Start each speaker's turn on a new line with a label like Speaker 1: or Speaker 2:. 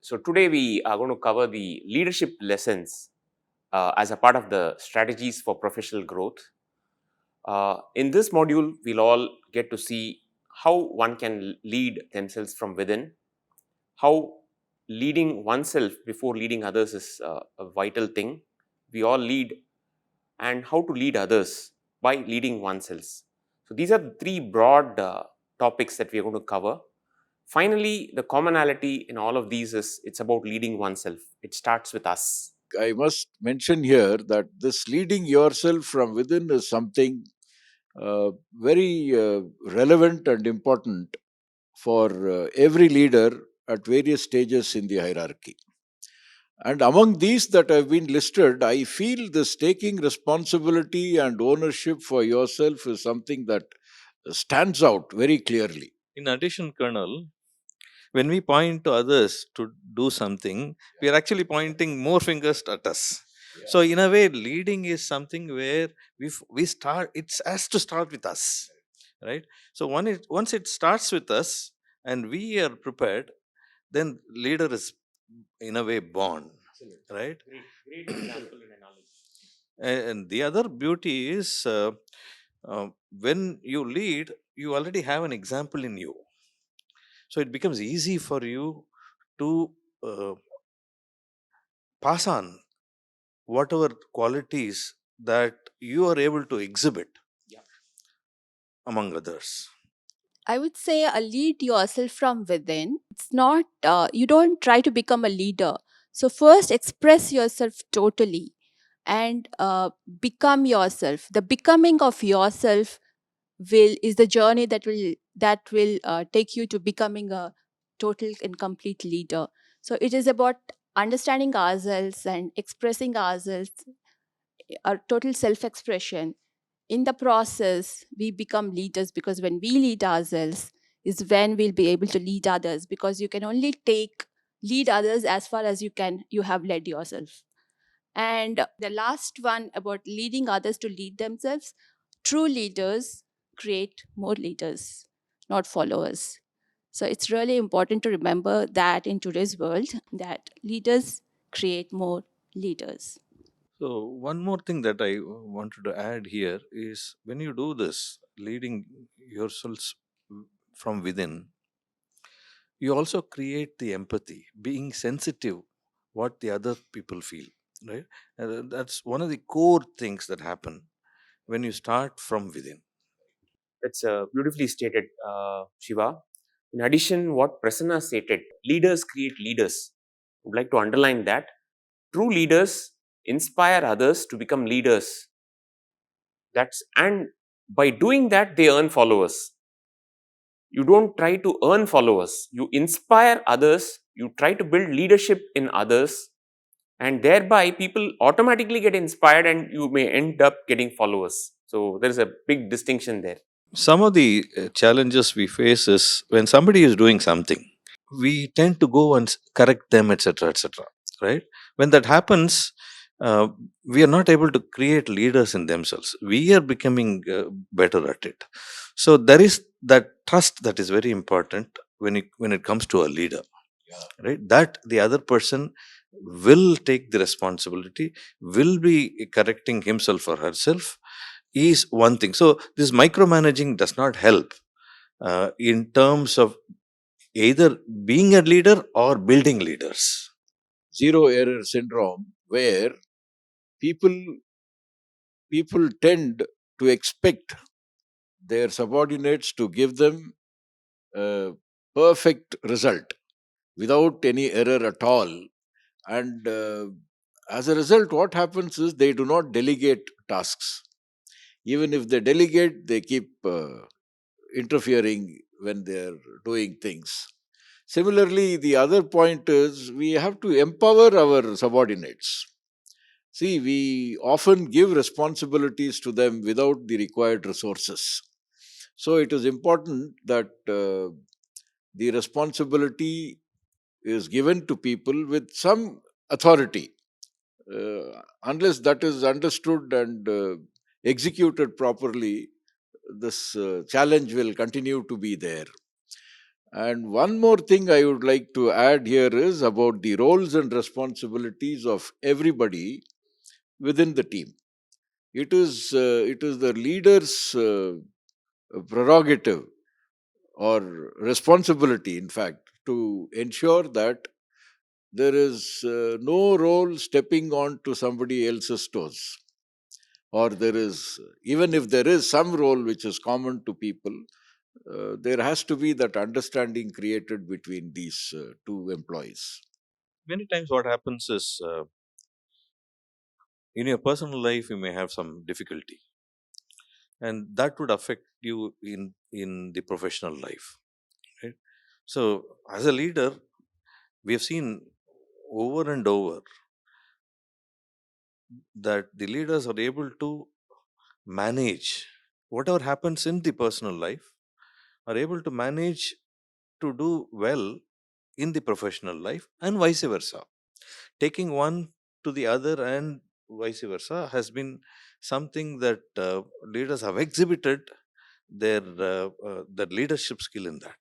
Speaker 1: So today we are going to cover the leadership lessons as a part of the strategies for professional growth. In this module, we'll all get to see how one can lead themselves from within, how leading oneself before leading others is a vital thing. We all lead, and how to lead others by leading oneself. So these are the three broad topics that we are going to cover. Finally, the commonality in all of these is it's about leading oneself. It starts with us.
Speaker 2: I must mention here that this leading yourself from within is something very relevant and important for every leader at various stages in the hierarchy. And among these that have been listed, I feel this taking responsibility and ownership for yourself is something that stands out very clearly.
Speaker 3: In addition, Colonel, when we point to others to do something, we are actually pointing more fingers at us. So, in a way, leading is something where we start. It has to start with us, right? So, once it starts with us, and we are prepared, then leader is in a way born, right?
Speaker 1: Great example and analogy.
Speaker 3: And the other beauty is when you lead, you already have an example in you, so it becomes easy for you to uh, pass on whatever qualities that you are able to exhibit
Speaker 1: Yeah.
Speaker 3: among others.
Speaker 4: I would say lead yourself from within. It's not, you don't try to become a leader. So, first express yourself totally and become yourself. The becoming of yourself is the journey that will take you to becoming a total and complete leader. So, it is about understanding ourselves and expressing ourselves, our total self expression. In the process we become leaders, because when we lead ourselves is when we'll be able to lead others, because you can only lead others as far as you have led yourself. And the last one about leading others to lead themselves: true leaders create more leaders, not followers. So it's really important to remember that in today's world, that leaders create more leaders.
Speaker 3: So, one more thing that I wanted to add here is when you do this, leading yourselves from within, you also create the empathy, being sensitive what the other people feel, right? And that's one of the core things that happen when you start from within.
Speaker 1: That's beautifully stated, Shiva. In addition, what Prasanna stated, leaders create leaders. I would like to underline that. True leaders inspire others to become leaders. And by doing that, they earn followers. You don't try to earn followers. You inspire others. You try to build leadership in others, and thereby people automatically get inspired, and you may end up getting followers. So there is a big distinction there.
Speaker 3: Some of the challenges we face is when somebody is doing something, we tend to go and correct them, etc., etc., right? When that happens, uh, we are not able to create leaders in themselves. We are becoming better at it. So there is that trust that is very important when it comes to a leader, right? That the other person will take the responsibility, will be correcting himself or herself, is one thing. So this micromanaging does not help in terms of either being a leader or building leaders.
Speaker 2: Zero error syndrome, where people people tend to expect their subordinates to give them a perfect result without any error at all. And as a result, what happens is they do not delegate tasks. Even if they delegate, they keep interfering when they're doing things. Similarly, the other point is we have to empower our subordinates. See, we often give responsibilities to them without the required resources. So it is important that the responsibility is given to people with some authority. Unless that is understood and executed properly, this challenge will continue to be there. And one more thing I would like to add here is about the roles and responsibilities of everybody within the team. It is the leader's prerogative or responsibility, in fact, to ensure that there is no role stepping on to somebody else's toes, or there is, even if there is some role which is common to people, there has to be that understanding created between these two employees.
Speaker 3: Many times, what happens is in your personal life, you may have some difficulty, and that would affect you in the professional life. Right? So, as a leader, we have seen over and over that the leaders are able to manage whatever happens in the personal life, are able to manage to do well in the professional life, and vice versa. Taking one to the other and vice versa has been something that leaders have exhibited their leadership skill in that.